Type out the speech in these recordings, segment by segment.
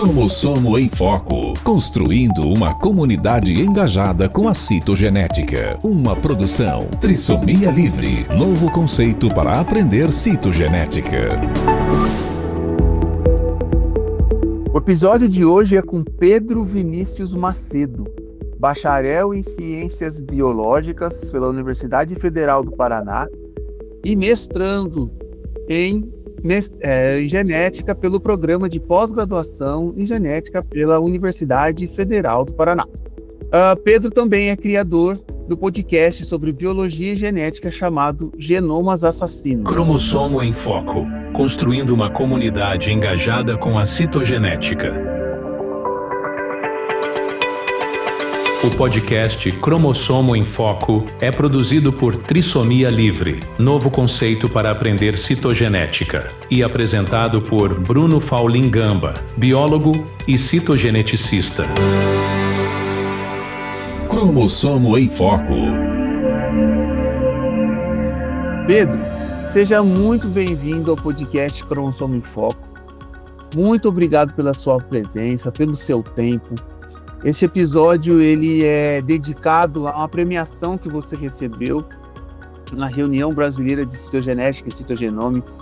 Cromossomo em Foco, construindo uma comunidade engajada com a citogenética. Uma produção Trissomia Livre, novo conceito para aprender citogenética. O episódio de hoje é com Pedro Vinícius Macedo, bacharel em Ciências Biológicas pela Universidade Federal do Paraná e mestrando em Genética pelo Programa de Pós-Graduação em Genética pela Universidade Federal do Paraná. Pedro também é criador do podcast sobre biologia e genética chamado Genomas Assassinos. Cromossomo em Foco, construindo uma comunidade engajada com a citogenética. O podcast Cromossomo em Foco é produzido por Trissomia Livre, novo conceito para aprender citogenética, e apresentado por Bruno Faulin Gamba, biólogo e citogeneticista. Cromossomo em Foco. Pedro, seja muito bem-vindo ao podcast Cromossomo em Foco. Muito obrigado pela sua presença, pelo seu tempo. Esse episódio ele é dedicado a uma premiação que você recebeu na Reunião Brasileira de Citogenética e Citogenômica,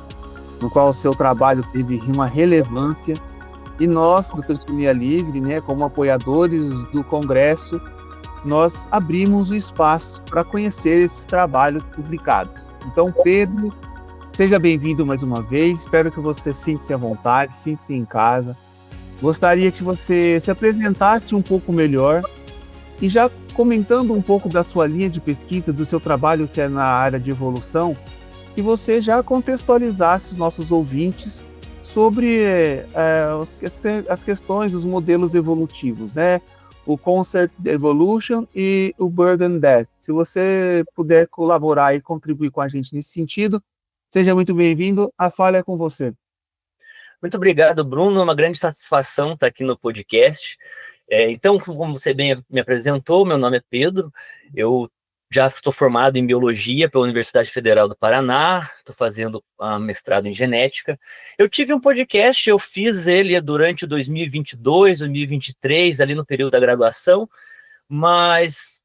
no qual o seu trabalho teve uma relevância. E nós, do Trissomia Livre, como apoiadores do Congresso, nós abrimos o espaço para conhecer esses trabalhos publicados. Então, Pedro, seja bem-vindo mais uma vez. Espero que você sinta-se à vontade, sinta-se em casa. Gostaria que você se apresentasse um pouco melhor e já comentando um pouco da sua linha de pesquisa, do seu trabalho que é na área de evolução, que você já contextualizasse os nossos ouvintes sobre as questões dos modelos evolutivos, o Concert Evolution e o Birth and Death. Se você puder colaborar e contribuir com a gente nesse sentido, seja muito bem-vindo. A fala é com você. Muito obrigado, Bruno. É uma grande satisfação estar aqui no podcast. Então, como você bem me apresentou, meu nome é Pedro. Eu já estou formado em Biologia pela Universidade Federal do Paraná. Estou fazendo mestrado em Genética. Eu tive um podcast, eu fiz ele durante 2022, 2023, ali no período da graduação, mas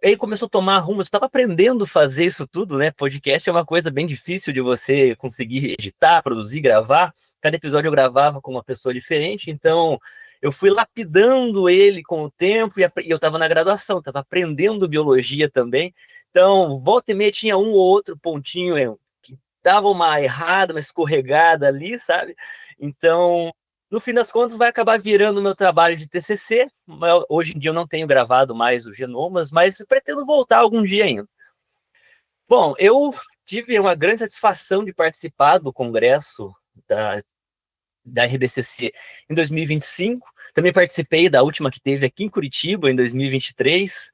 aí começou a tomar rumo. Eu estava aprendendo a fazer isso tudo, Podcast é uma coisa bem difícil de você conseguir editar, produzir, gravar. Cada episódio eu gravava com uma pessoa diferente, então eu fui lapidando ele com o tempo e eu estava na graduação, estava aprendendo biologia também. Então, volta e meia tinha um ou outro pontinho que dava uma errada, uma escorregada ali, sabe? Então, no fim das contas, vai acabar virando o meu trabalho de TCC. Hoje em dia eu não tenho gravado mais os genomas, mas pretendo voltar algum dia ainda. Bom, eu tive uma grande satisfação de participar do congresso da RBCC em 2025. Também participei da última que teve aqui em Curitiba, em 2023.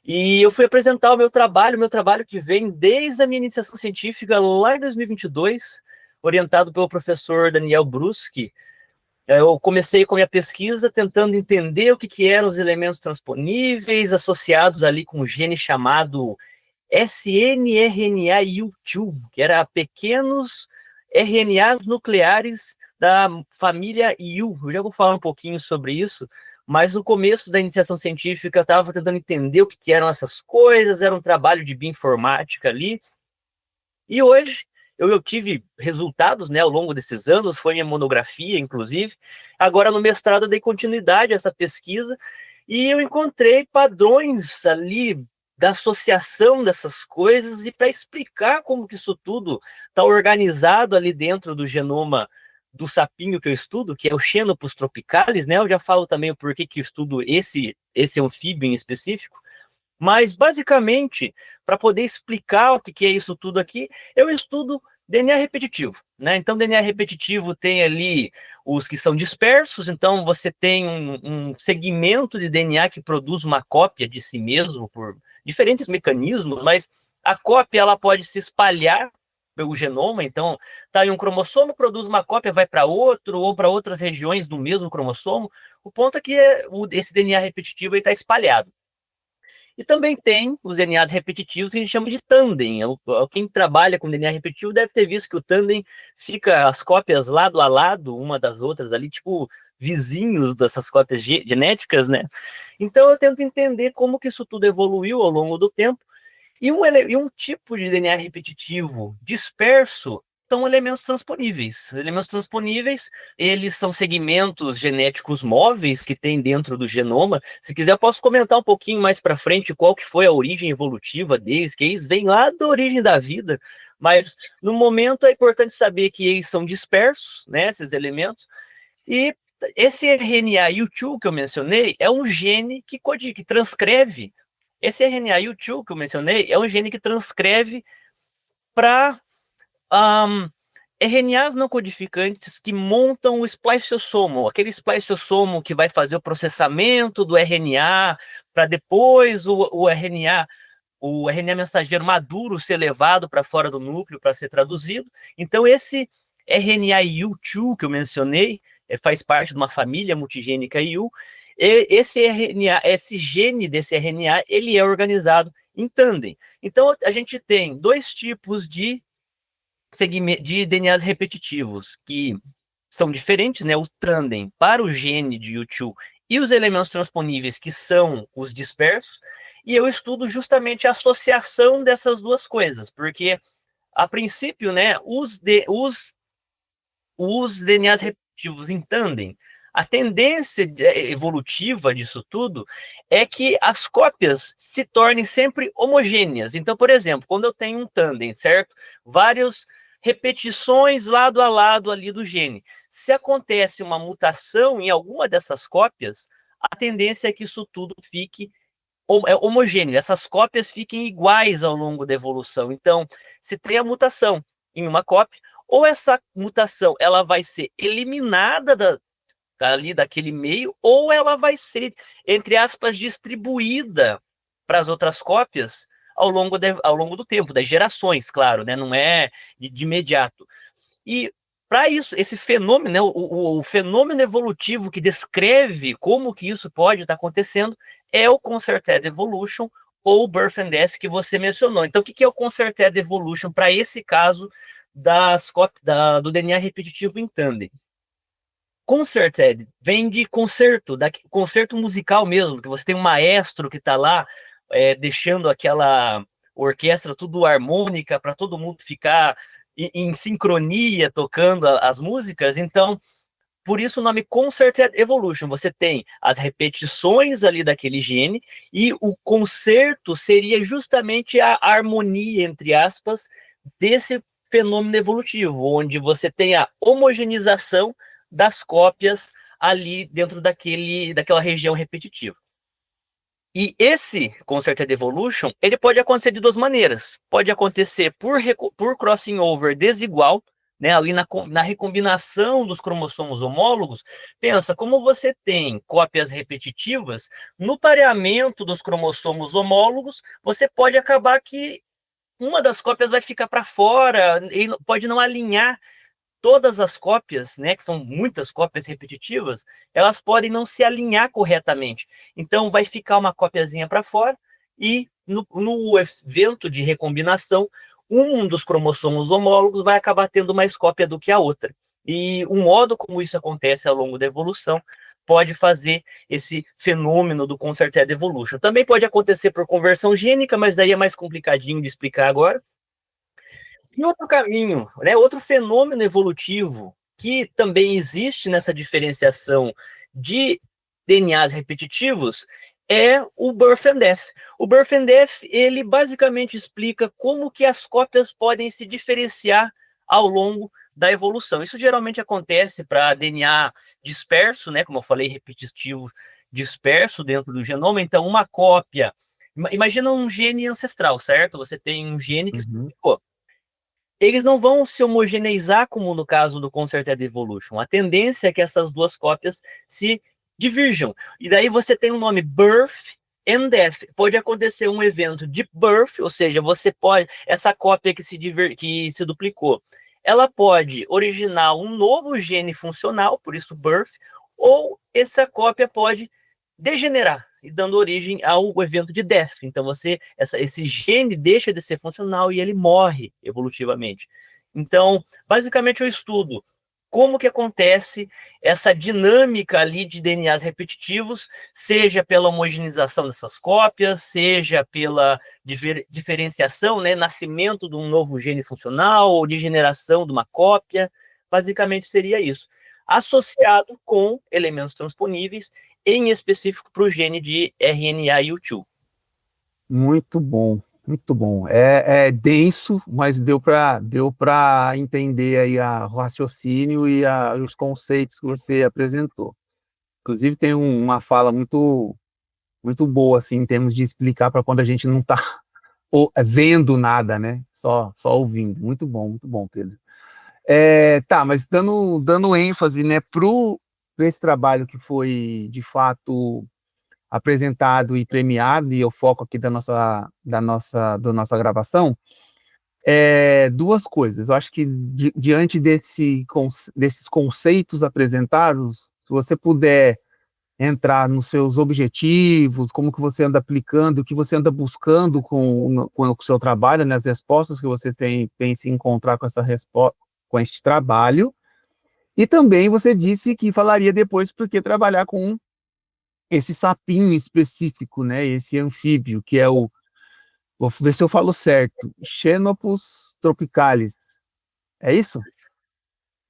E eu fui apresentar o meu trabalho que vem desde a minha iniciação científica lá em 2022, orientado pelo professor Daniel Bruschi. Eu comecei com a minha pesquisa tentando entender o que eram os elementos transponíveis associados ali com um gene chamado snRNA-U2, que era pequenos RNAs nucleares da família U. Eu já vou falar um pouquinho sobre isso, mas no começo da iniciação científica eu estava tentando entender o que eram essas coisas, era um trabalho de bioinformática ali, e hoje eu tive resultados, ao longo desses anos, foi minha monografia, inclusive. Agora, no mestrado, eu dei continuidade a essa pesquisa e eu encontrei padrões ali da associação dessas coisas e para explicar como que isso tudo está organizado ali dentro do genoma do sapinho que eu estudo, que é o Xenopus tropicalis, Eu já falo também o porquê que eu estudo esse anfíbio em específico. Mas, basicamente, para poder explicar o que é isso tudo aqui, eu estudo DNA repetitivo, Então, DNA repetitivo tem ali os que são dispersos, então você tem um segmento de DNA que produz uma cópia de si mesmo por diferentes mecanismos, mas a cópia ela pode se espalhar pelo genoma, então tá em um cromossomo, produz uma cópia, vai para outro ou para outras regiões do mesmo cromossomo. O ponto é que esse DNA repetitivo está espalhado. E também tem os DNAs repetitivos que a gente chama de tandem. Quem trabalha com DNA repetitivo deve ter visto que o tandem fica as cópias lado a lado, uma das outras ali, tipo vizinhos dessas cópias genéticas, né? Então eu tento entender como que isso tudo evoluiu ao longo do tempo. E um tipo de DNA repetitivo disperso são elementos transponíveis. Elementos transponíveis, eles são segmentos genéticos móveis que tem dentro do genoma. Se quiser, eu posso comentar um pouquinho mais para frente qual que foi a origem evolutiva deles, que eles vêm lá da origem da vida, mas no momento é importante saber que eles são dispersos, né, esses elementos, e esse RNA U2 que eu mencionei é um gene que transcreve. Esse RNA U2 que eu mencionei é um gene que transcreve para RNAs não codificantes que montam o spliceossomo, aquele spliceossomo que vai fazer o processamento do RNA para depois o RNA mensageiro maduro ser levado para fora do núcleo para ser traduzido. Então esse RNA U2 que eu mencionei faz parte de uma família multigênica U. Esse gene desse RNA, ele é organizado em tandem. Então a gente tem dois tipos de DNAs repetitivos, que são diferentes, né? O tandem para o gene de U2 e os elementos transponíveis, que são os dispersos, e eu estudo justamente a associação dessas duas coisas, porque, a princípio, né, os DNAs repetitivos em tandem, a tendência evolutiva disso tudo é que as cópias se tornem sempre homogêneas. Então, por exemplo, quando eu tenho um tandem, certo? Várias repetições lado a lado ali do gene. Se acontece uma mutação em alguma dessas cópias, a tendência é que isso tudo fique homogêneo, essas cópias fiquem iguais ao longo da evolução. Então, se tem a mutação em uma cópia, ou essa mutação ela vai ser eliminada ali daquele meio, ou ela vai ser, entre aspas, distribuída para as outras cópias ao longo do tempo, das gerações, claro, né? Não é de imediato. E para isso, esse fenômeno, né, o fenômeno evolutivo que descreve como que isso pode estar acontecendo é o Concerted Evolution ou Birth and Death que você mencionou. Então, o que é o Concerted Evolution para esse caso do DNA repetitivo em tandem? Concerted vem de concerto, concerto musical mesmo, que você tem um maestro que está lá deixando aquela orquestra tudo harmônica para todo mundo ficar em sincronia tocando as músicas. Então, por isso o nome Concerted Evolution. Você tem as repetições ali daquele gene e o concerto seria justamente a harmonia, entre aspas, desse fenômeno evolutivo, onde você tem a homogeneização das cópias ali dentro daquela região repetitiva. E esse Concerted Evolution, ele pode acontecer de duas maneiras. Pode acontecer por crossing over desigual, né, ali na recombinação dos cromossomos homólogos. Pensa, como você tem cópias repetitivas, no pareamento dos cromossomos homólogos, você pode acabar que uma das cópias vai ficar para fora, e pode não alinhar todas as cópias, né, que são muitas cópias repetitivas, elas podem não se alinhar corretamente. Então, vai ficar uma cópiazinha para fora e no evento de recombinação, um dos cromossomos homólogos vai acabar tendo mais cópia do que a outra. E o modo como isso acontece ao longo da evolução pode fazer esse fenômeno do Concerted Evolution. Também pode acontecer por conversão gênica, mas daí é mais complicadinho de explicar agora. E outro caminho, né, outro fenômeno evolutivo que também existe nessa diferenciação de DNAs repetitivos é o Birth and Death. O Birth and Death, ele basicamente explica como que as cópias podem se diferenciar ao longo da evolução. Isso geralmente acontece para DNA disperso, né, como eu falei, repetitivo disperso dentro do genoma. Então, uma cópia, imagina um gene ancestral, certo? Você tem um gene que eles não vão se homogeneizar como no caso do Concerted Evolution. A tendência é que essas duas cópias se divirjam. E daí você tem o nome Birth and Death. Pode acontecer um evento de birth, ou seja, essa cópia que se duplicou, ela pode originar um novo gene funcional, por isso birth, ou essa cópia pode degenerar. e dando origem ao evento de death. Então esse gene deixa de ser funcional e ele morre evolutivamente. Então, basicamente eu estudo como que acontece essa dinâmica ali de DNAs repetitivos, seja pela homogeneização dessas cópias, seja pela diferenciação, né, nascimento de um novo gene funcional ou de generação de uma cópia. Basicamente seria isso, associado com elementos transponíveis, em específico para o gene de RNA-U2. Muito bom, muito bom. É denso, mas deu para entender aí o raciocínio e os conceitos que você apresentou. Inclusive tem uma fala muito boa assim em termos de explicar para quando a gente não está vendo nada, né? Só ouvindo. Muito bom, Pedro. Tá, mas dando ênfase, né, para esse trabalho que foi de fato apresentado e premiado, e o foco aqui da nossa gravação, duas coisas. Eu acho que diante desses conceitos apresentados, se você puder entrar nos seus objetivos, como que você anda aplicando, o que você anda buscando com o seu trabalho, né, as respostas que você pensa em encontrar com este trabalho, e também você disse que falaria depois porque trabalhar com esse sapinho específico, né, esse anfíbio, que é vou ver se eu falo certo, Xenopus tropicalis, é isso?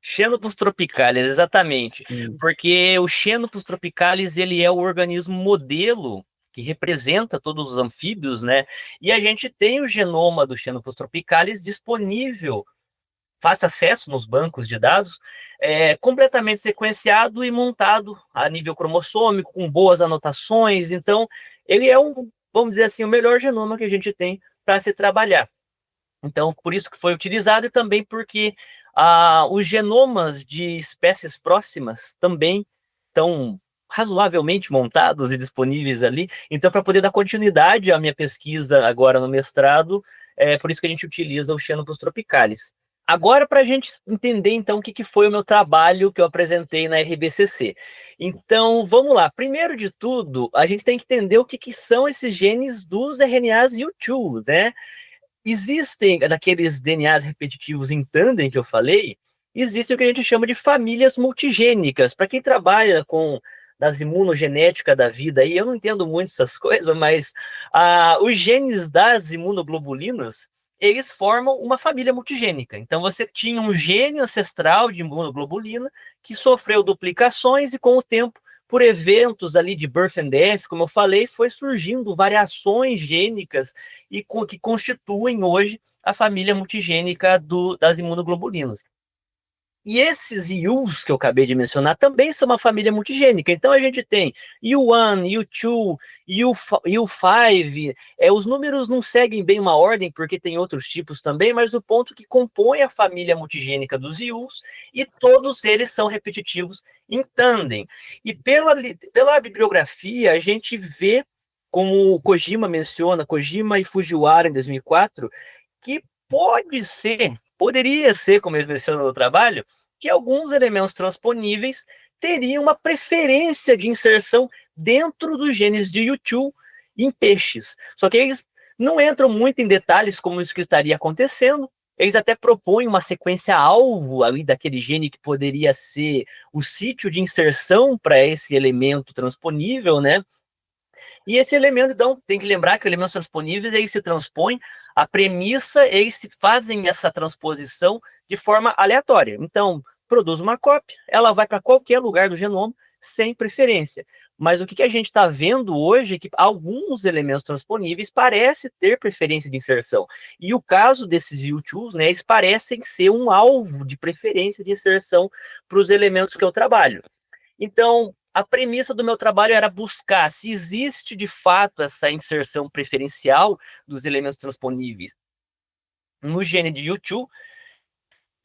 Xenopus tropicalis, exatamente, porque o Xenopus tropicalis, ele é o organismo modelo que representa todos os anfíbios, né, e a gente tem o genoma do Xenopus tropicalis disponível, fácil acesso nos bancos de dados, completamente sequenciado e montado a nível cromossômico, com boas anotações. Então, ele é vamos dizer assim, o melhor genoma que a gente tem para se trabalhar. Então, por isso que foi utilizado e também porque os genomas de espécies próximas também estão razoavelmente montados e disponíveis ali. Então, para poder dar continuidade à minha pesquisa agora no mestrado, por isso que a gente utiliza o Xenopus tropicalis. Agora, para a gente entender, então, o que foi o meu trabalho que eu apresentei na RBCC. Então, vamos lá. Primeiro de tudo, a gente tem que entender o que são esses genes dos RNAs U2, né? Existem, daqueles DNAs repetitivos em tandem que eu falei, existe o que a gente chama de famílias multigênicas. Para quem trabalha com das imunogenética da vida, aí eu não entendo muito essas coisas, mas os genes das imunoglobulinas, eles formam uma família multigênica. Então, você tinha um gene ancestral de imunoglobulina que sofreu duplicações e, com o tempo, por eventos ali de birth and death, como eu falei, foi surgindo variações gênicas e que constituem hoje a família multigênica das imunoglobulinas. E esses U's que eu acabei de mencionar também são uma família multigênica. Então a gente tem U1, U2, U5. Os números não seguem bem uma ordem, porque tem outros tipos também, mas o ponto que compõe a família multigênica dos U's, e todos eles são repetitivos em tandem. E pela bibliografia, a gente vê, como o Kojima menciona, Kojima e Fujiwara em 2004, que poderia ser, como eles mencionam no trabalho, que alguns elementos transponíveis teriam uma preferência de inserção dentro dos genes de U2 em peixes. Só que eles não entram muito em detalhes como isso que estaria acontecendo. Eles até propõem uma sequência alvo ali daquele gene que poderia ser o sítio de inserção para esse elemento transponível, né? E esse elemento, então, tem que lembrar que elementos transponíveis, eles se transpõem, a premissa, eles se fazem essa transposição de forma aleatória. Então, produz uma cópia, ela vai para qualquer lugar do genoma, sem preferência. Mas o que a gente está vendo hoje é que alguns elementos transponíveis parecem ter preferência de inserção. E o caso desses U2s, né, eles parecem ser um alvo de preferência de inserção para os elementos que eu trabalho. Então, a premissa do meu trabalho era buscar se existe de fato essa inserção preferencial dos elementos transponíveis no gene de U2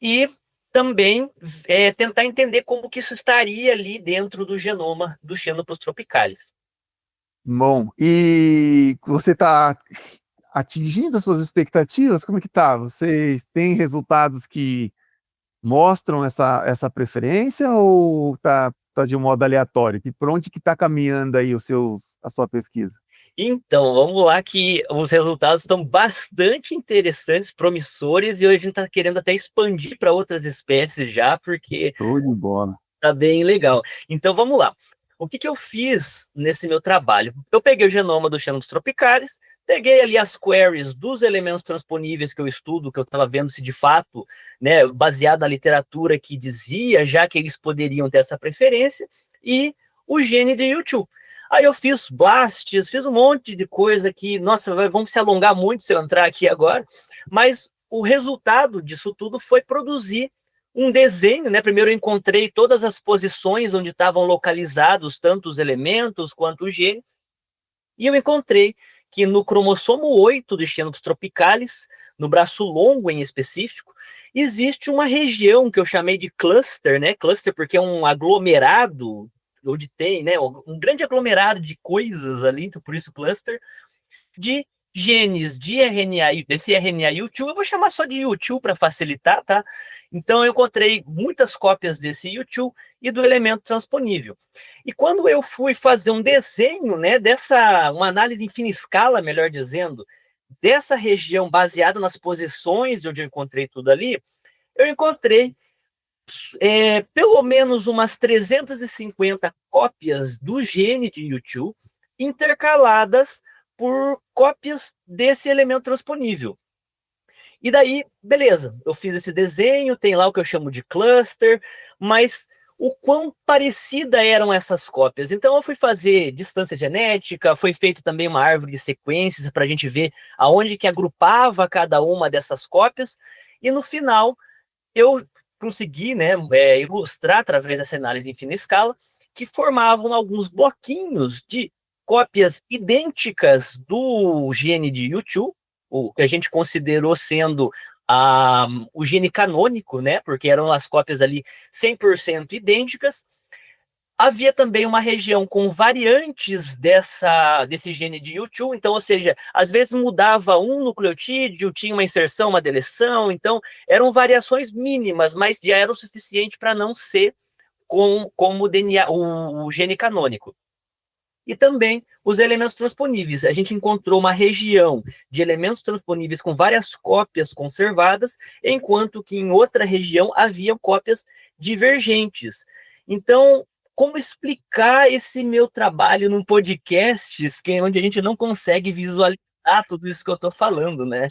e também tentar entender como que isso estaria ali dentro do genoma do Xenopus tropicalis. Bom, e você está atingindo as suas expectativas? Como é que tá? Vocês têm resultados que mostram essa preferência ou está tá de modo aleatório? E por onde que está caminhando aí a sua pesquisa? Então, vamos lá que os resultados estão bastante interessantes, promissores, e hoje a gente está querendo até expandir para outras espécies já, porque Show de bola. tá bem legal. Então, vamos lá. O que eu fiz nesse meu trabalho? Eu peguei o genoma do Xenomys tropicalis, peguei ali as queries dos elementos transponíveis que eu estudo, que eu estava vendo se de fato, né, baseado na literatura que dizia já que eles poderiam ter essa preferência, e o gene de YouTube. Aí eu fiz blasts, fiz um monte de coisa que, nossa, vamos se alongar muito se eu entrar aqui agora, mas o resultado disso tudo foi produzir um desenho, né? Primeiro eu encontrei todas as posições onde estavam localizados tanto os elementos quanto o gene, e eu encontrei que no cromossomo 8 do Xenomys tropicalis, no braço longo em específico, existe uma região que eu chamei de cluster, né? Cluster porque é um aglomerado, onde tem, né, um grande aglomerado de coisas ali, então por isso cluster, de genes de RNA, desse RNA U2, eu vou chamar só de U2 para facilitar, tá? Então eu encontrei muitas cópias desse U2 e do elemento transponível. E quando eu fui fazer um desenho, né, uma análise em fina escala, melhor dizendo, dessa região baseado nas posições de onde eu encontrei tudo ali, eu encontrei pelo menos umas 350 cópias do gene de U2 intercaladas por cópias desse elemento transponível. E daí, beleza, eu fiz esse desenho, tem lá o que eu chamo de cluster, mas o quão parecida eram essas cópias? Então eu fui fazer distância genética, foi feito também uma árvore de sequências para a gente ver aonde que agrupava cada uma dessas cópias, e no final eu consegui, né, ilustrar através dessa análise em fina escala que formavam alguns bloquinhos de cópias idênticas do gene de U2, o que a gente considerou sendo o gene canônico, né, porque eram as cópias ali 100% idênticas. Havia também uma região com variantes desse gene de U2, então, ou seja, às vezes mudava um nucleotídeo, tinha uma inserção, uma deleção, então eram variações mínimas, mas já era o suficiente para não ser como o DNA, o gene canônico. E também os elementos transponíveis. A gente encontrou uma região de elementos transponíveis com várias cópias conservadas, enquanto que em outra região havia cópias divergentes. Então, como explicar esse meu trabalho num podcast onde a gente não consegue visualizar tudo isso que eu estou falando, né?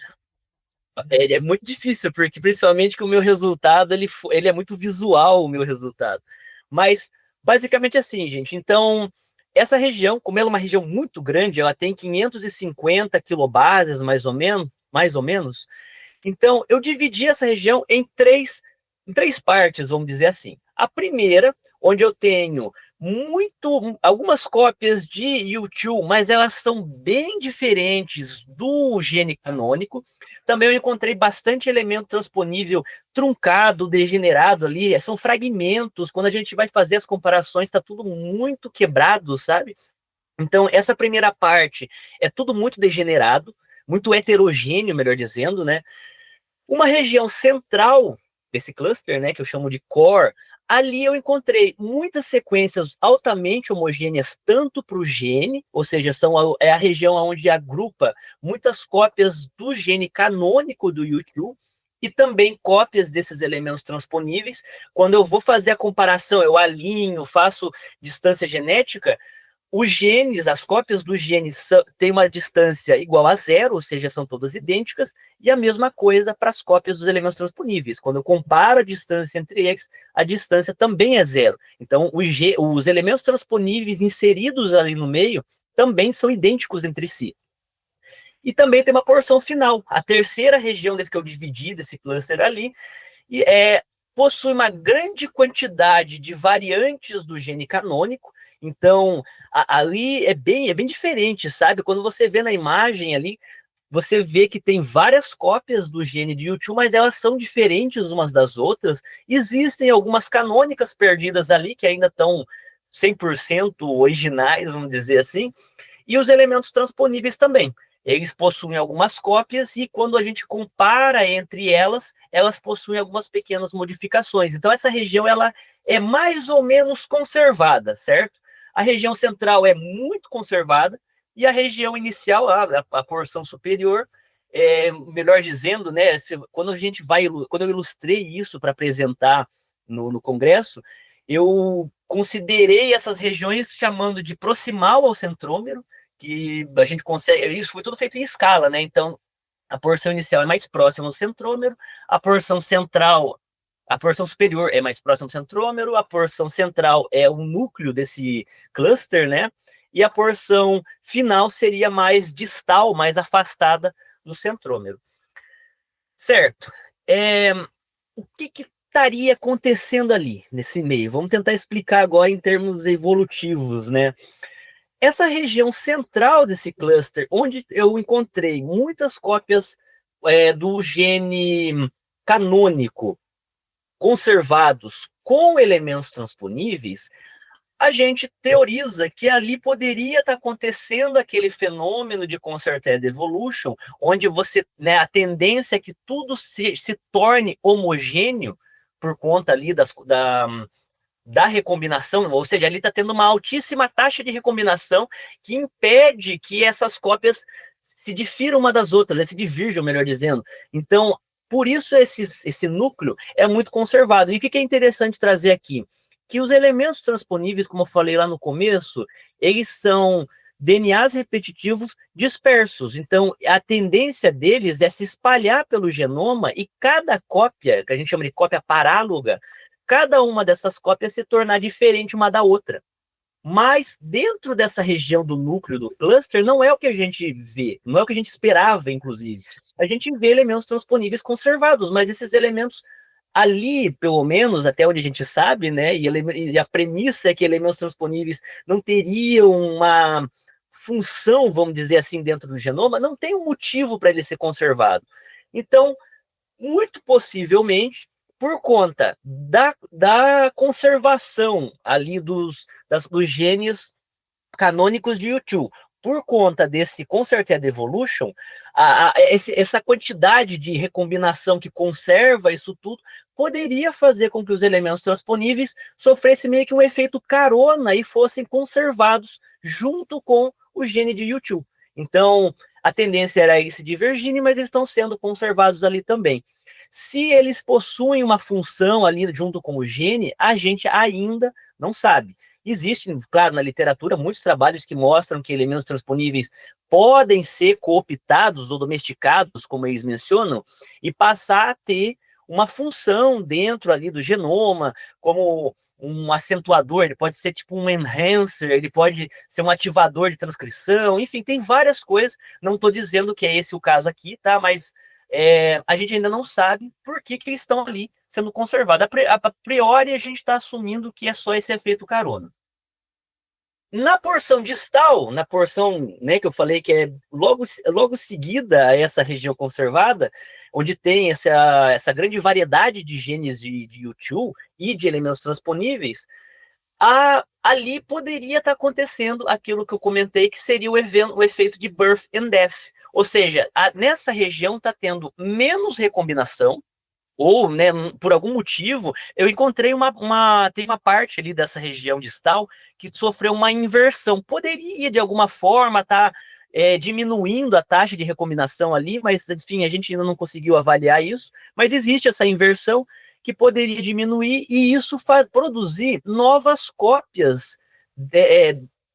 É muito difícil, porque principalmente que o meu resultado, ele é muito visual, o meu resultado. Mas, basicamente assim, gente. Então, essa região, como ela é uma região muito grande, ela tem 550 quilobases, mais ou menos. Então, eu dividi essa região em três partes, vamos dizer assim. A primeira, onde eu tenho algumas cópias de U2, mas elas são bem diferentes do gene canônico. Também eu encontrei bastante elemento transponível truncado, degenerado ali, são fragmentos. Quando a gente vai fazer as comparações, está tudo muito quebrado, sabe? Então, essa primeira parte é tudo muito degenerado, muito heterogêneo, melhor dizendo, né? Uma região central desse cluster, né, que eu chamo de core, ali eu encontrei muitas sequências altamente homogêneas, tanto para o gene, ou seja, é a região onde agrupa muitas cópias do gene canônico do U2, e também cópias desses elementos transponíveis. Quando eu vou fazer a comparação, eu alinho, faço distância genética, os genes, as cópias dos genes têm uma distância igual a 0, ou seja, são todas idênticas, e a mesma coisa para as cópias dos elementos transponíveis. Quando eu comparo a distância entre eles, a distância também é 0. Então, os elementos transponíveis inseridos ali no meio também são idênticos entre si. E também tem uma porção final, a terceira região desse que eu dividi, desse cluster ali, e possui uma grande quantidade de variantes do gene canônico. Então, ali é bem diferente, sabe? Quando você vê na imagem ali, você vê que tem várias cópias do gene de U2, mas elas são diferentes umas das outras. Existem algumas canônicas perdidas ali, que ainda estão 100% originais, vamos dizer assim, e os elementos transponíveis também. eles possuem algumas cópias e quando a gente compara entre elas, elas possuem algumas pequenas modificações. Então, essa região ela é mais ou menos conservada, certo? A região central é muito conservada e a região inicial, a porção superior, melhor dizendo, né? Quando eu ilustrei isso para apresentar no Congresso, eu considerei essas regiões chamando de proximal ao centrômero, que a gente consegue, isso foi tudo feito em escala, né? Então, a porção inicial é mais próxima ao centrômero, a porção superior é mais próxima ao centrômero, a porção central é o núcleo desse cluster, né? E a porção final seria mais distal, mais afastada do centrômero. Certo. O que estaria acontecendo ali, nesse meio? Vamos tentar explicar agora em termos evolutivos, né? Essa região central desse cluster, onde eu encontrei muitas cópias do gene canônico conservados com elementos transponíveis, a gente teoriza que ali poderia estar acontecendo aquele fenômeno de concerted evolution, onde você, né, a tendência é que tudo se torne homogêneo por conta ali da recombinação, ou seja, ali está tendo uma altíssima taxa de recombinação que impede que essas cópias se difiram uma das outras, né, se divirjam, melhor dizendo. Então, por isso esse núcleo é muito conservado. E o que é interessante trazer aqui? Que os elementos transponíveis, como eu falei lá no começo, eles são DNAs repetitivos dispersos. Então, a tendência deles é se espalhar pelo genoma e cada cópia, que a gente chama de cópia paráloga, cada uma dessas cópias se tornar diferente uma da outra. Mas dentro dessa região do núcleo do cluster, não é o que a gente vê, não é o que a gente esperava, inclusive. A gente vê elementos transponíveis conservados, mas esses elementos ali, pelo menos, até onde a gente sabe, né, e a premissa é que elementos transponíveis não teriam uma função, vamos dizer assim, dentro do genoma, não tem um motivo para ele ser conservado. Então, muito possivelmente, por conta da conservação ali dos genes canônicos de U2, por conta desse concerted evolution, essa quantidade de recombinação que conserva isso tudo, poderia fazer com que os elementos transponíveis sofressem meio que um efeito carona e fossem conservados junto com o gene de U2. Então, a tendência era eles se divergirem, mas eles estão sendo conservados ali também. Se eles possuem uma função ali junto com o gene, a gente ainda não sabe. Existem, claro, na literatura, muitos trabalhos que mostram que elementos transponíveis podem ser cooptados ou domesticados, como eles mencionam, e passar a ter uma função dentro ali do genoma, como um acentuador, ele pode ser tipo um enhancer, ele pode ser um ativador de transcrição, enfim, tem várias coisas, não estou dizendo que é esse o caso aqui, tá? Mas a gente ainda não sabe por que eles estão ali sendo conservados. A priori, a gente está assumindo que é só esse efeito carona. Na porção distal, na porção, né, que eu falei que é logo seguida a essa região conservada, onde tem essa grande variedade de genes de U2 e de elementos transponíveis, ali poderia estar acontecendo aquilo que eu comentei, que seria o efeito de birth and death. Ou seja, nessa região está tendo menos recombinação, ou, né, por algum motivo, eu encontrei tem uma parte ali dessa região distal que sofreu uma inversão. Poderia, de alguma forma, estar diminuindo a taxa de recombinação ali, mas, enfim, a gente ainda não conseguiu avaliar isso. Mas existe essa inversão que poderia diminuir e isso produzir novas cópias,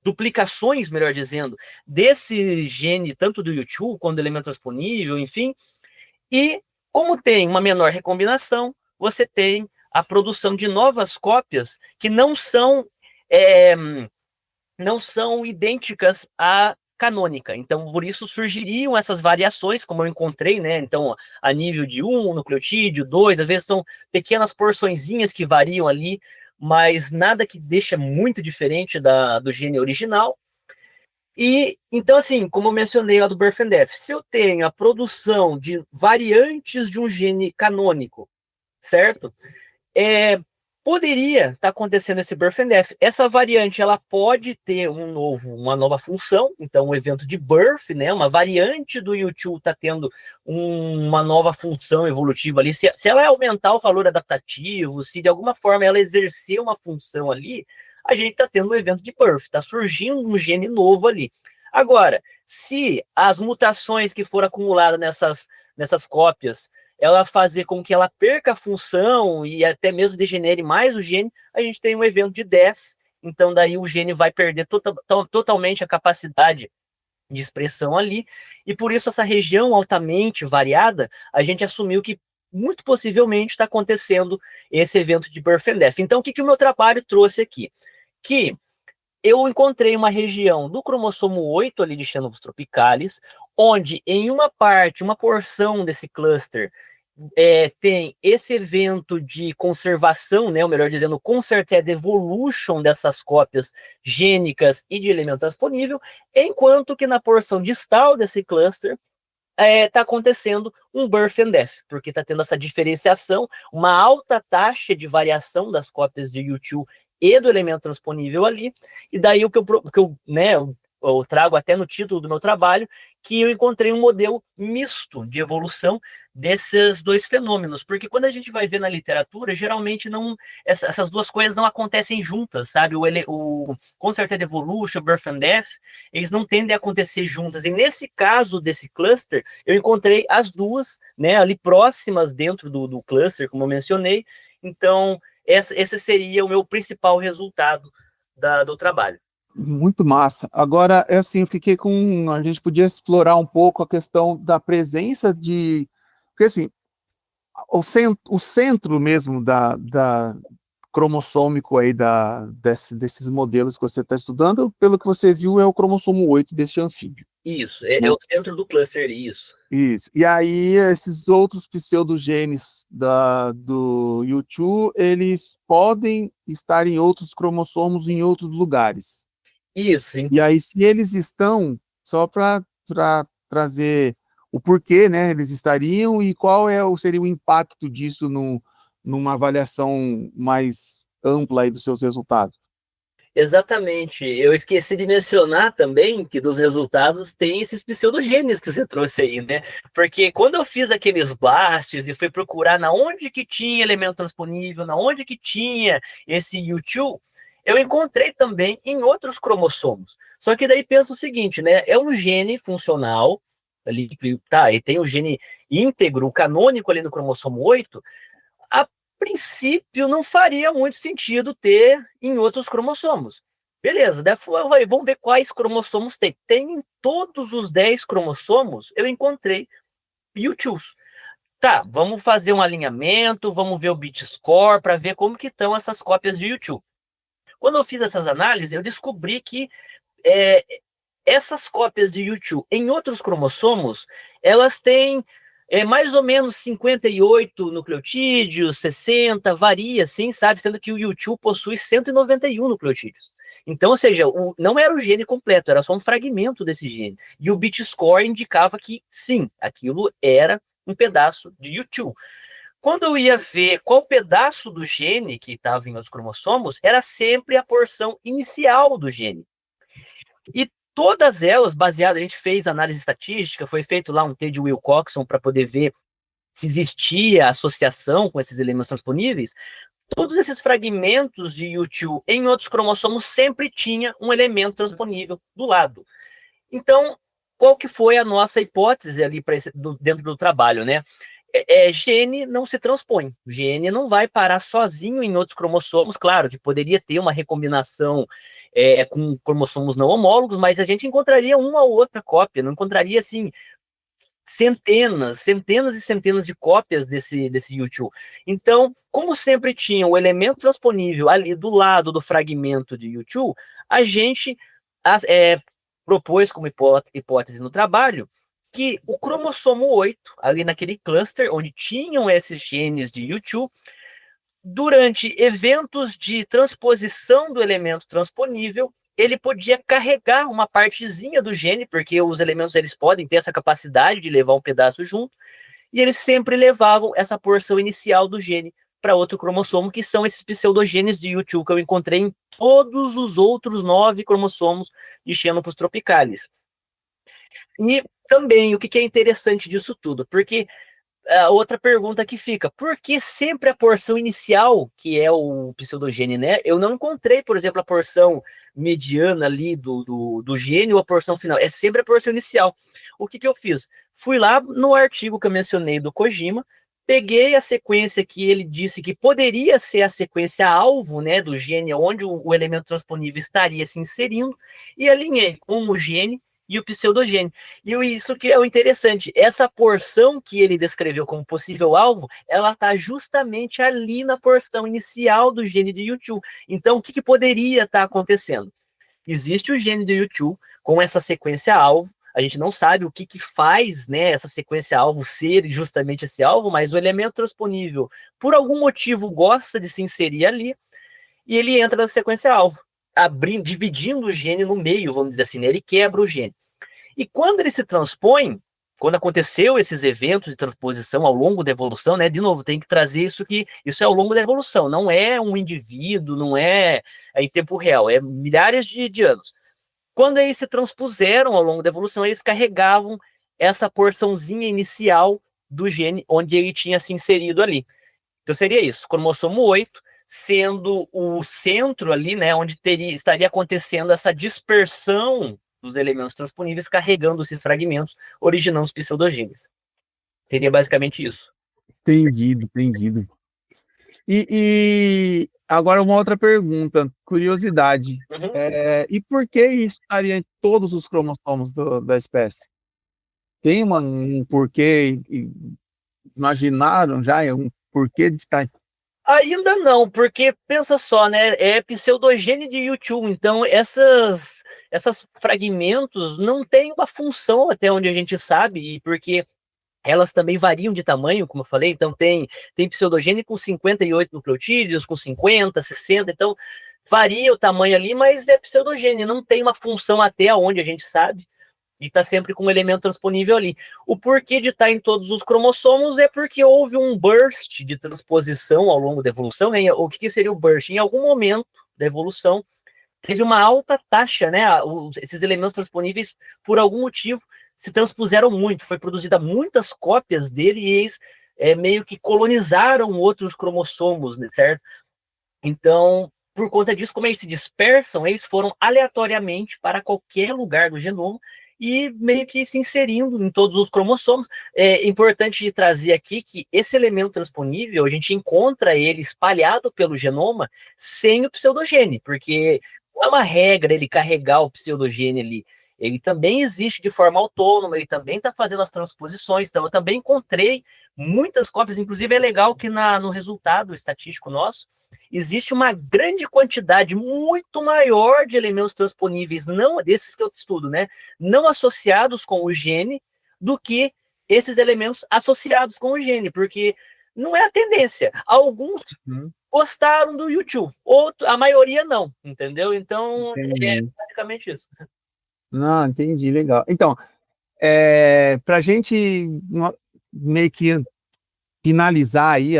duplicações, melhor dizendo, desse gene, tanto do U2 quanto do elemento transponível, enfim, e como tem uma menor recombinação, você tem a produção de novas cópias que não são idênticas à canônica. Então, por isso surgiriam essas variações, como eu encontrei, né? Então, a nível de 1, nucleotídeo, 2, às vezes são pequenas porçõezinhas que variam ali, mas nada que deixa muito diferente do gene original. E, então, assim, como eu mencionei lá do birth and death, se eu tenho a produção de variantes de um gene canônico, certo? poderia estar acontecendo esse birth and death. Essa variante, ela pode ter uma nova função, então um evento de birth, né, uma variante do U2 está tendo uma nova função evolutiva ali, se ela aumentar o valor adaptativo, se de alguma forma ela exercer uma função ali, a gente está tendo um evento de birth, está surgindo um gene novo ali. Agora, se as mutações que foram acumuladas nessas cópias, ela fazer com que ela perca a função e até mesmo degenere mais o gene, a gente tem um evento de death, então daí o gene vai perder totalmente a capacidade de expressão ali, e por isso essa região altamente variada, a gente assumiu que muito possivelmente está acontecendo esse evento de birth and death. Então o que o meu trabalho trouxe aqui? Que eu encontrei uma região do cromossomo 8 ali de Xenopus tropicalis, onde em uma porção desse cluster tem esse evento de conservação, né, ou melhor dizendo, concerted evolution dessas cópias gênicas e de elemento transponível, enquanto que na porção distal desse cluster está acontecendo um birth and death, porque está tendo essa diferenciação, uma alta taxa de variação das cópias de U2 e do elemento transponível ali, e daí o que eu trago até no título do meu trabalho, que eu encontrei um modelo misto de evolução desses dois fenômenos, porque quando a gente vai ver na literatura, geralmente essas duas coisas não acontecem juntas, sabe? O Concerted Evolution, Birth and Death, eles não tendem a acontecer juntas, e nesse caso desse cluster, eu encontrei as duas, né, ali próximas dentro do cluster, como eu mencionei, então esse seria o meu principal resultado do trabalho. Muito massa. Agora, assim, eu fiquei com... A gente podia explorar um pouco a questão da presença de... Porque, assim, o centro mesmo da cromossômico aí desses modelos que você está estudando, pelo que você viu, é o cromossomo 8 desse anfíbio. Isso, é o centro do cluster, isso. Isso. E aí, esses outros pseudogenes do U2, eles podem estar em outros cromossomos em outros lugares. Isso. E aí, se eles estão, só para trazer o porquê, né, eles estariam e qual seria o impacto disso numa avaliação mais ampla aí dos seus resultados. Exatamente. Eu esqueci de mencionar também que dos resultados tem esses pseudogenes que você trouxe aí, né? Porque quando eu fiz aqueles blasts e fui procurar na onde que tinha elemento transponível, na onde que tinha esse U2, eu encontrei também em outros cromossomos. Só que daí pensa o seguinte, né? É um gene funcional, ali, tá, e tem o gene íntegro, canônico ali no cromossomo 8, a princípio não faria muito sentido ter em outros cromossomos. Beleza, vamos ver quais cromossomos tem. Tem em todos os 10 cromossomos, eu encontrei U2s. Tá, vamos fazer um alinhamento, vamos ver o bit score para ver como que estão essas cópias de U2. Quando eu fiz essas análises, eu descobri que essas cópias de U2 em outros cromossomos, elas têm mais ou menos 58 nucleotídeos, 60, varia, assim, sabe? Sendo que o U2 possui 191 nucleotídeos. Então, ou seja, não era o gene completo, era só um fragmento desse gene. E o bit score indicava que, sim, aquilo era um pedaço de U2. Quando eu ia ver qual pedaço do gene que estava em outros cromossomos, era sempre a porção inicial do gene. E todas elas, baseadas, a gente fez análise estatística, foi feito lá um T de Wilcoxon para poder ver se existia associação com esses elementos transponíveis. Todos esses fragmentos de U2 em outros cromossomos sempre tinha um elemento transponível do lado. Então, qual que foi a nossa hipótese ali dentro do trabalho, né? Gene não se transpõe. O gene não vai parar sozinho em outros cromossomos. Claro que poderia ter uma recombinação com cromossomos não homólogos, mas a gente encontraria uma ou outra cópia, não encontraria, assim, centenas e centenas de cópias desse U2. Então, como sempre tinha o elemento transponível ali do lado do fragmento de U2, a gente propôs como hipótese no trabalho que o cromossomo 8, ali naquele cluster onde tinham esses genes de U2, durante eventos de transposição do elemento transponível, ele podia carregar uma partezinha do gene, porque os elementos eles podem ter essa capacidade de levar um pedaço junto, e eles sempre levavam essa porção inicial do gene para outro cromossomo, que são esses pseudogenes de U2 que eu encontrei em todos os outros 9 cromossomos de Xenopus tropicalis. E também, o que é interessante disso tudo? Porque a outra pergunta que fica, por que sempre a porção inicial, que é o pseudogene, né? Eu não encontrei, por exemplo, a porção mediana ali do gene ou a porção final, é sempre a porção inicial. O que eu fiz? Fui lá no artigo que eu mencionei do Kojima, peguei a sequência que ele disse que poderia ser a sequência alvo, né, do gene onde o elemento transponível estaria se inserindo, e alinhei com o gene e o pseudogene. E isso que é o interessante, essa porção que ele descreveu como possível alvo, ela está justamente ali na porção inicial do gene de U2. Então, o que poderia estar acontecendo? Existe o gene de U2 com essa sequência alvo, a gente não sabe o que faz, né, essa sequência alvo ser justamente esse alvo, mas o elemento transponível, por algum motivo, gosta de se inserir ali, e ele entra na sequência alvo, dividindo o gene no meio, vamos dizer assim, né? Ele quebra o gene. E quando ele se transpõe, quando aconteceu esses eventos de transposição ao longo da evolução, né? De novo, tem que trazer isso é ao longo da evolução, não é um indivíduo, não é em tempo real, é milhares de anos. Quando eles se transpuseram ao longo da evolução, eles carregavam essa porçãozinha inicial do gene onde ele tinha se inserido ali. Então seria isso, cromossomo 8, sendo o centro ali, né, onde estaria acontecendo essa dispersão dos elementos transponíveis, carregando esses fragmentos, originando os pseudogenes. Seria basicamente isso. Entendido. E agora uma outra pergunta, curiosidade. Uhum. E por que isso estaria em todos os cromossomos da espécie? Tem um porquê? Imaginaram já um porquê de estar... Ainda não, porque pensa só, né? É pseudogene de U2, então esses fragmentos não têm uma função até onde a gente sabe, porque elas também variam de tamanho, como eu falei, então tem pseudogene com 58 nucleotídeos, com 50, 60, então varia o tamanho ali, mas é pseudogene, não tem uma função até onde a gente sabe, e está sempre com um elemento transponível ali. O porquê de estar em todos os cromossomos é porque houve um burst de transposição ao longo da evolução, né? O que seria o burst? Em algum momento da evolução, teve uma alta taxa, né? Esses elementos transponíveis, por algum motivo, se transpuseram muito, foi produzida muitas cópias dele e eles meio que colonizaram outros cromossomos, né, certo? Então, por conta disso, como eles se dispersam, eles foram aleatoriamente para qualquer lugar do genoma e meio que se inserindo em todos os cromossomos. É importante trazer aqui que esse elemento transponível, a gente encontra ele espalhado pelo genoma sem o pseudogene, porque não é uma regra ele carregar o pseudogene ali. Ele também existe de forma autônoma, ele também está fazendo as transposições, então eu também encontrei muitas cópias, inclusive é legal que no resultado estatístico nosso, existe uma grande quantidade, muito maior de elementos transponíveis, não desses que eu estudo, né, não associados com o gene, do que esses elementos associados com o gene, porque não é a tendência. Alguns gostaram do YouTube, a maioria não, entendeu? Então, é basicamente isso. Não, entendi, legal. Então, para a gente meio que finalizar aí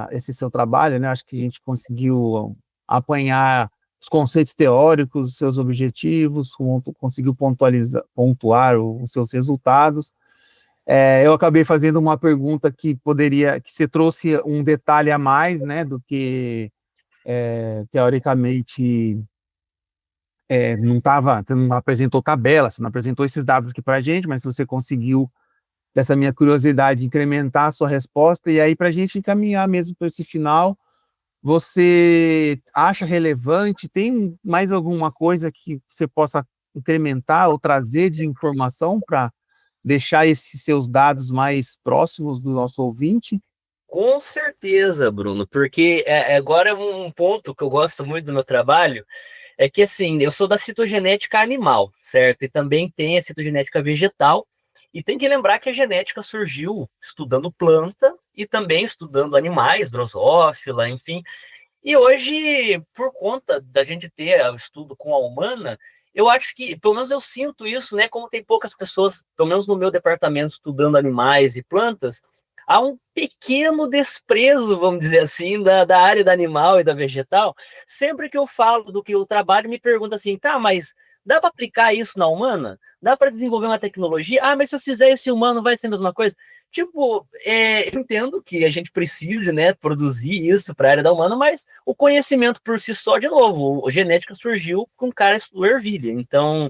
esse seu trabalho, né? Acho que a gente conseguiu apanhar os conceitos teóricos, os seus objetivos, conseguiu pontuar os seus resultados. Eu acabei fazendo uma pergunta que você trouxe um detalhe a mais, né, do que teoricamente você não apresentou tabela, você não apresentou esses dados aqui para a gente, mas você conseguiu, dessa minha curiosidade, incrementar a sua resposta, e aí para a gente encaminhar mesmo para esse final, você acha relevante, tem mais alguma coisa que você possa incrementar ou trazer de informação para deixar esses seus dados mais próximos do nosso ouvinte? Com certeza, Bruno, porque agora um ponto que eu gosto muito do meu trabalho é que, assim, eu sou da citogenética animal, certo? E também tem a citogenética vegetal, e tem que lembrar que a genética surgiu estudando planta e também estudando animais, drosófila, enfim. E hoje, por conta da gente ter o estudo com a humana, eu acho que, pelo menos eu sinto isso, né? Como tem poucas pessoas, pelo menos no meu departamento, estudando animais e plantas, há um pequeno desprezo, vamos dizer assim, da área da animal e da vegetal. Sempre que eu falo do que eu trabalho, me pergunta assim, tá, mas dá para aplicar isso na humana? Dá para desenvolver uma tecnologia? Ah, mas se eu fizer isso em humano, vai ser a mesma coisa? Tipo, eu entendo que a gente precise, né, produzir isso para a área da humana, mas o conhecimento por si só, de novo, a genética surgiu com caras do ervilha. Então,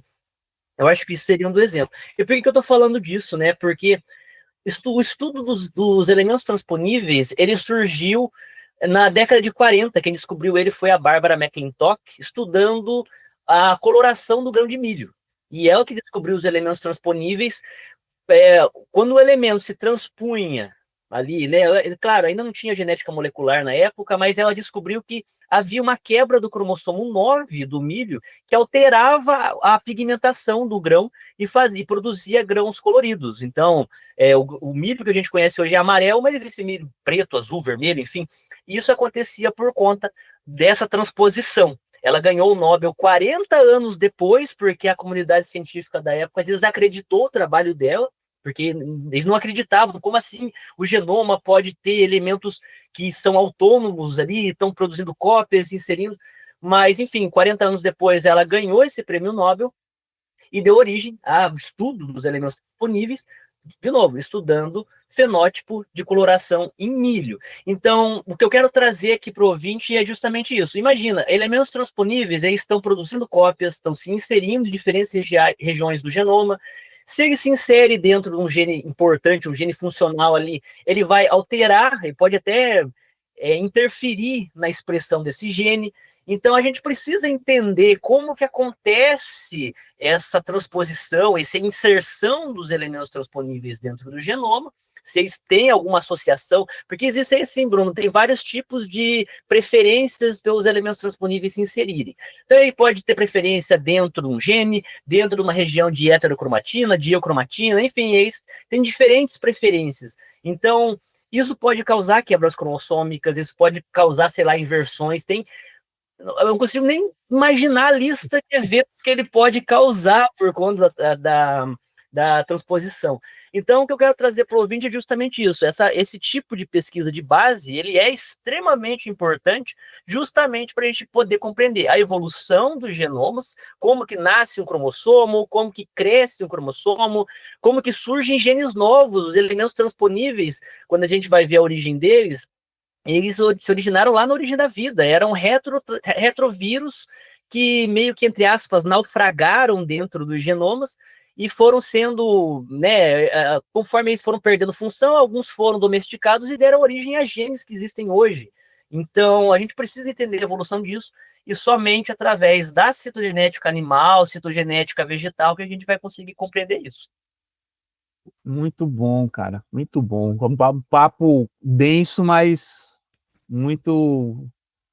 eu acho que isso seria um do exemplo. E por que eu estou falando disso, né? Porque o estudo dos elementos transponíveis, ele surgiu na década de 40. Quem descobriu ele foi a Barbara McClintock, estudando a coloração do grão de milho. E ela que descobriu os elementos transponíveis. Quando o elemento se transpunha ali, né? Claro, ainda não tinha genética molecular na época, mas ela descobriu que havia uma quebra do cromossomo 9 do milho que alterava a pigmentação do grão e produzia grãos coloridos. Então, o milho que a gente conhece hoje é amarelo, mas existe milho preto, azul, vermelho, enfim. E isso acontecia por conta dessa transposição. Ela ganhou o Nobel 40 anos depois, porque a comunidade científica da época desacreditou o trabalho dela, porque eles não acreditavam, como assim o genoma pode ter elementos que são autônomos ali, estão produzindo cópias, inserindo, mas enfim, 40 anos depois ela ganhou esse prêmio Nobel e deu origem ao estudo dos elementos disponíveis, de novo, estudando fenótipo de coloração em milho. Então, o que eu quero trazer aqui para o ouvinte é justamente isso. Imagina, elementos transponíveis, eles estão produzindo cópias, estão se inserindo em diferentes regiões do genoma. Se ele se insere dentro de um gene importante, um gene funcional ali, ele vai alterar, ele pode até interferir na expressão desse gene. Então, a gente precisa entender como que acontece essa transposição, essa inserção dos elementos transponíveis dentro do genoma, se eles têm alguma associação, porque existem sim, Bruno, tem vários tipos de preferências pelos elementos transponíveis se inserirem. Então, ele pode ter preferência dentro de um gene, dentro de uma região de heterocromatina, de eocromatina, enfim, eles têm diferentes preferências. Então, isso pode causar quebras cromossômicas, isso pode causar, sei lá, inversões, eu não consigo nem imaginar a lista de eventos que ele pode causar por conta da transposição. Então, o que eu quero trazer para o ouvinte é justamente isso. Esse tipo de pesquisa de base, ele é extremamente importante justamente para a gente poder compreender a evolução dos genomas, como que nasce um cromossomo, como que cresce um cromossomo, como que surgem genes novos, os elementos transponíveis, quando a gente vai ver a origem deles, eles se originaram lá na origem da vida, eram retrovírus que meio que, entre aspas, naufragaram dentro dos genomas e foram sendo, né, conforme eles foram perdendo função, alguns foram domesticados e deram origem a genes que existem hoje. Então, a gente precisa entender a evolução disso e somente através da citogenética animal, citogenética vegetal, que a gente vai conseguir compreender isso. Muito bom, cara, muito bom. Um papo denso, mas muito,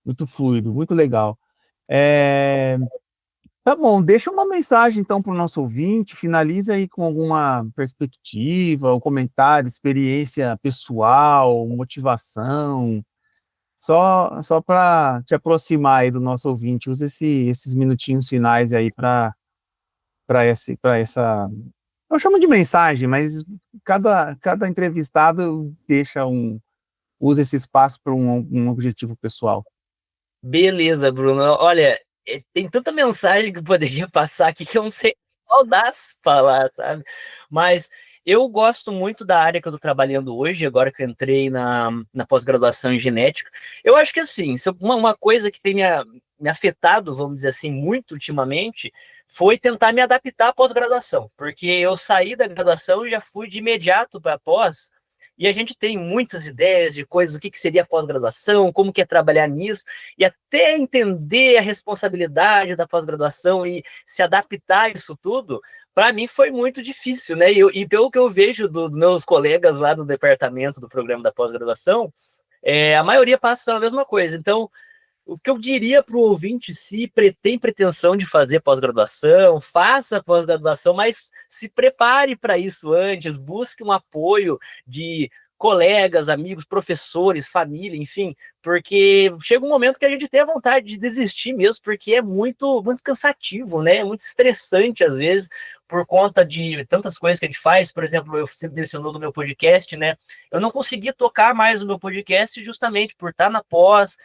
muito fluido, muito legal. Tá bom, deixa uma mensagem então para o nosso ouvinte, finaliza aí com alguma perspectiva, um comentário, experiência pessoal, motivação, só para te aproximar aí do nosso ouvinte. Usa esses minutinhos finais aí para essa. Eu chamo de mensagem, mas cada entrevistado usa esse espaço para um objetivo pessoal. Beleza, Bruno. Olha, tem tanta mensagem que eu poderia passar aqui que eu não sei qual das falar, sabe? Mas eu gosto muito da área que eu estou trabalhando hoje, agora que eu entrei na pós-graduação em genética. Eu acho que, assim, uma coisa que tem me afetado, vamos dizer assim, muito ultimamente, foi tentar me adaptar à pós-graduação, porque eu saí da graduação e já fui de imediato para a pós, e a gente tem muitas ideias de coisas, o que seria pós-graduação, como que é trabalhar nisso, e até entender a responsabilidade da pós-graduação e se adaptar a isso tudo, para mim foi muito difícil, né? E pelo que eu vejo dos meus colegas lá no departamento do programa da pós-graduação, a maioria passa pela mesma coisa. Então, o que eu diria para o ouvinte, se tem pretensão de fazer pós-graduação, faça pós-graduação, mas se prepare para isso antes, busque um apoio de colegas, amigos, professores, família, enfim, porque chega um momento que a gente tem a vontade de desistir mesmo, porque é muito, muito cansativo, né? É muito estressante às vezes, por conta de tantas coisas que a gente faz. Por exemplo, eu sempre mencionou no meu podcast, né? Eu não consegui tocar mais o meu podcast justamente por estar na pós.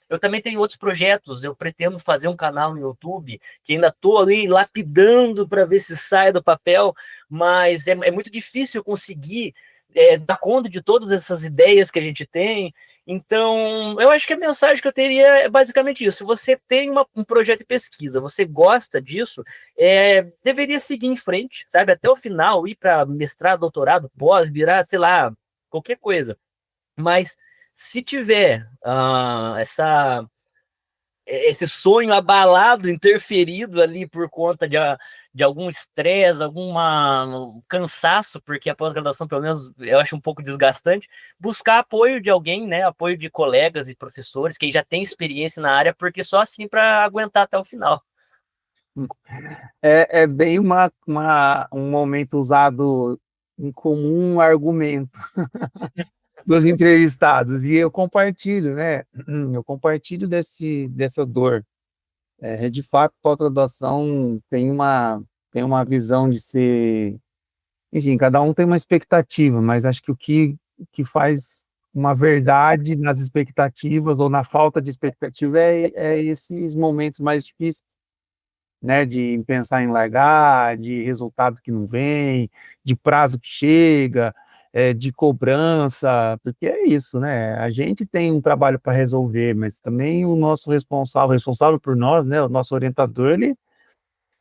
Eu também tenho outros projetos, eu pretendo fazer um canal no YouTube, que ainda estou ali lapidando para ver se sai do papel, mas é muito difícil conseguir dar conta de todas essas ideias que a gente tem. Então, eu acho que a mensagem que eu teria é basicamente isso. Se você tem um projeto de pesquisa, você gosta disso, deveria seguir em frente, sabe? Até o final, ir para mestrado, doutorado, pós, virar, sei lá, qualquer coisa. Mas se tiver esse sonho abalado, interferido ali por conta de algum estresse, algum cansaço, porque a pós-graduação, pelo menos, eu acho um pouco desgastante, buscar apoio de alguém, né? Apoio de colegas e professores que já têm experiência na área, porque só assim para aguentar até o final. É bem um momento usado em comum argumento dos entrevistados, e eu compartilho, né? Eu compartilho dessa dor. De fato, pós-graduação tem uma visão de ser. Enfim, cada um tem uma expectativa, mas acho que o que faz uma verdade nas expectativas ou na falta de expectativa é esses momentos mais difíceis, né? De pensar em largar, de resultado que não vem, de prazo que chega, de cobrança, porque é isso, né? A gente tem um trabalho para resolver, mas também o nosso responsável por nós, né? O nosso orientador, ele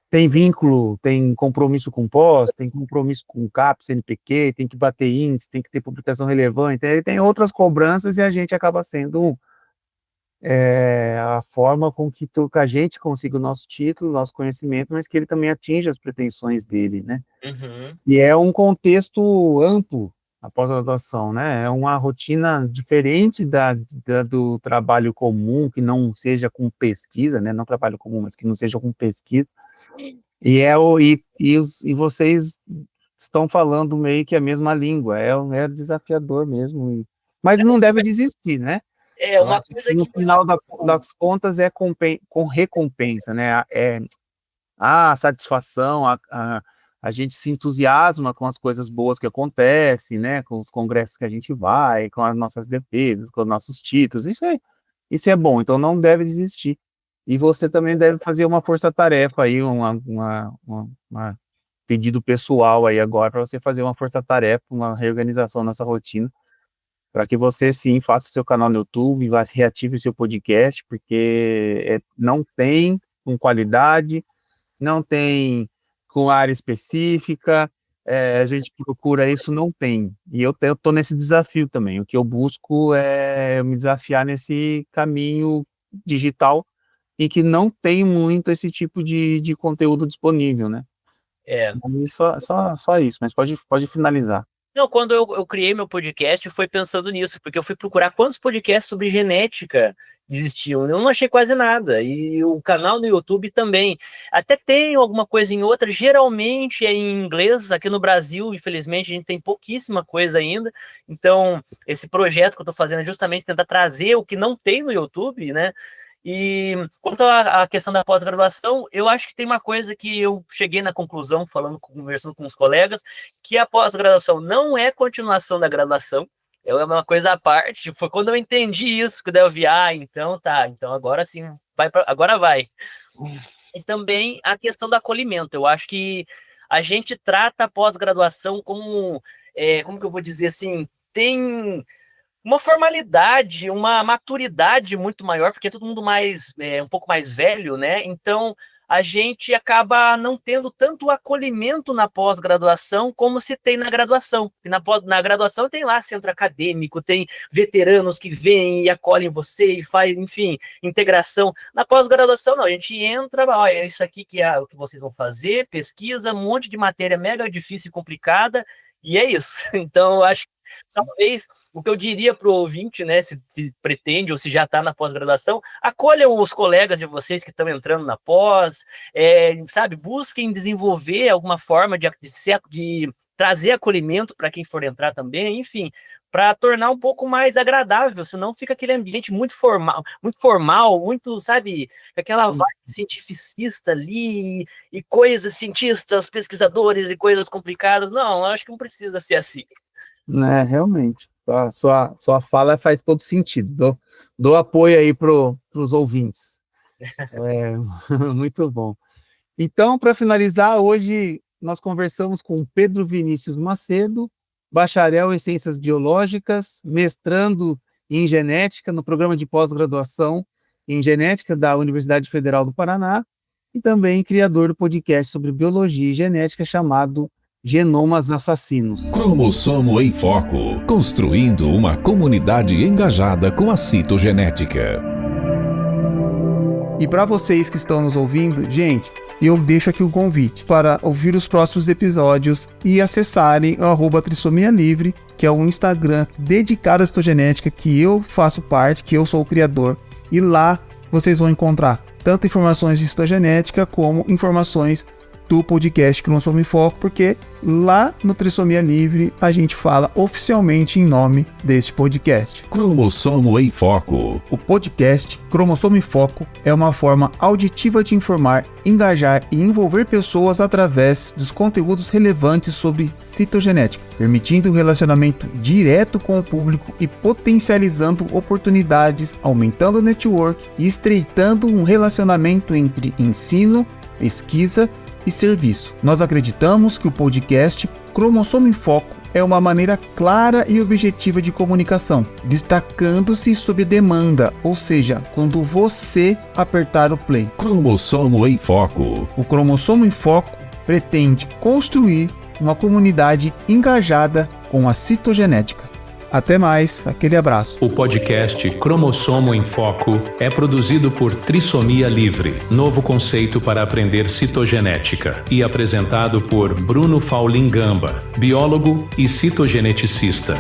tem vínculo, tem compromisso com pós, tem compromisso com o CAPES, CNPq, tem que bater índice, tem que ter publicação relevante, ele tem outras cobranças e a gente acaba sendo a forma com que a gente consiga o nosso título, o nosso conhecimento, mas que ele também atinja as pretensões dele, né? Uhum. E é um contexto amplo, a pós-graduação, né? É uma rotina diferente do trabalho comum, que não seja com pesquisa, né? Não trabalho comum, mas que não seja com pesquisa. E vocês estão falando meio que a mesma língua, é desafiador mesmo. Mas não deve desistir, né? Eu Uma acho coisa que no que... final das contas com recompensa, né? A satisfação, a gente se entusiasma com as coisas boas que acontecem, né? Com os congressos que a gente vai, com as nossas defesas, com os nossos títulos, isso é bom, então não deve desistir. E você também deve fazer uma força-tarefa aí, uma pedido pessoal aí agora para você fazer uma força-tarefa, uma reorganização nessa rotina, para que você sim faça seu canal no YouTube, reative seu podcast, porque não tem com qualidade, não tem com área específica, a gente procura isso, não tem. E eu estou nesse desafio também. O que eu busco é me desafiar nesse caminho digital e que não tem muito esse tipo de conteúdo disponível, né? É. E só isso, mas pode finalizar. Não, quando eu criei meu podcast, foi pensando nisso, porque eu fui procurar quantos podcasts sobre genética existiam. Eu não achei quase nada. E o canal no YouTube também. Até tem alguma coisa em outra, geralmente é em inglês. Aqui no Brasil, infelizmente, a gente tem pouquíssima coisa ainda. Então, esse projeto que eu estou fazendo é justamente tentar trazer o que não tem no YouTube, né? E quanto à questão da pós-graduação, eu acho que tem uma coisa que eu cheguei na conclusão, conversando com os colegas, que a pós-graduação não é continuação da graduação, é uma coisa à parte. Foi quando eu entendi isso, que daí eu vi, então tá, então agora sim, agora vai. E também a questão do acolhimento, eu acho que a gente trata a pós-graduação como que eu vou dizer assim, tem uma formalidade, uma maturidade muito maior, porque é todo mundo um pouco mais velho, né? Então a gente acaba não tendo tanto acolhimento na pós-graduação como se tem na graduação. E na graduação tem lá centro acadêmico, tem veteranos que vêm e acolhem você e faz, enfim, integração. Na pós-graduação, não, a gente entra, é isso aqui que é o que vocês vão fazer, pesquisa, um monte de matéria mega difícil e complicada, e é isso. Então, eu acho que talvez o que eu diria para o ouvinte, né, se pretende ou se já está na pós-graduação, acolham os colegas de vocês que estão entrando na pós, sabe, busquem desenvolver alguma forma de trazer acolhimento para quem for entrar também, enfim, para tornar um pouco mais agradável, senão fica aquele ambiente muito formal, muito, sabe, aquela vibe cientificista ali, e coisas, cientistas, pesquisadores e coisas complicadas. Não, eu acho que não precisa ser assim. Realmente. A sua fala faz todo sentido. Dou apoio aí para os ouvintes. Muito bom. Então, para finalizar, hoje nós conversamos com Pedro Vinícius Macedo, bacharel em Ciências Biológicas, mestrando em Genética no programa de pós-graduação em Genética da Universidade Federal do Paraná e também criador do podcast sobre Biologia e Genética chamado Genomas Assassinos. Cromossomo em Foco, construindo uma comunidade engajada com a citogenética. E para vocês que estão nos ouvindo, gente, eu deixo aqui o convite para ouvir os próximos episódios e acessarem o @trissomialivre, que é um Instagram dedicado à citogenética que eu faço parte, que eu sou o criador. E lá vocês vão encontrar tanto informações de citogenética como informações do podcast Cromossomo em Foco, porque lá no Trissomia Livre a gente fala oficialmente em nome deste podcast. Cromossomo em Foco. O podcast Cromossomo em Foco é uma forma auditiva de informar, engajar e envolver pessoas através dos conteúdos relevantes sobre citogenética, permitindo um relacionamento direto com o público e potencializando oportunidades, aumentando o network e estreitando um relacionamento entre ensino, pesquisa e serviço. Nós acreditamos que o podcast Cromossomo em Foco é uma maneira clara e objetiva de comunicação, destacando-se sob demanda, ou seja, quando você apertar o play. Cromossomo em Foco. O Cromossomo em Foco pretende construir uma comunidade engajada com a citogenética. Até mais, aquele abraço. O podcast Cromossomo em Foco é produzido por Trissomia Livre, novo conceito para aprender citogenética, e apresentado por Bruno Faulin Gamba, biólogo e citogeneticista.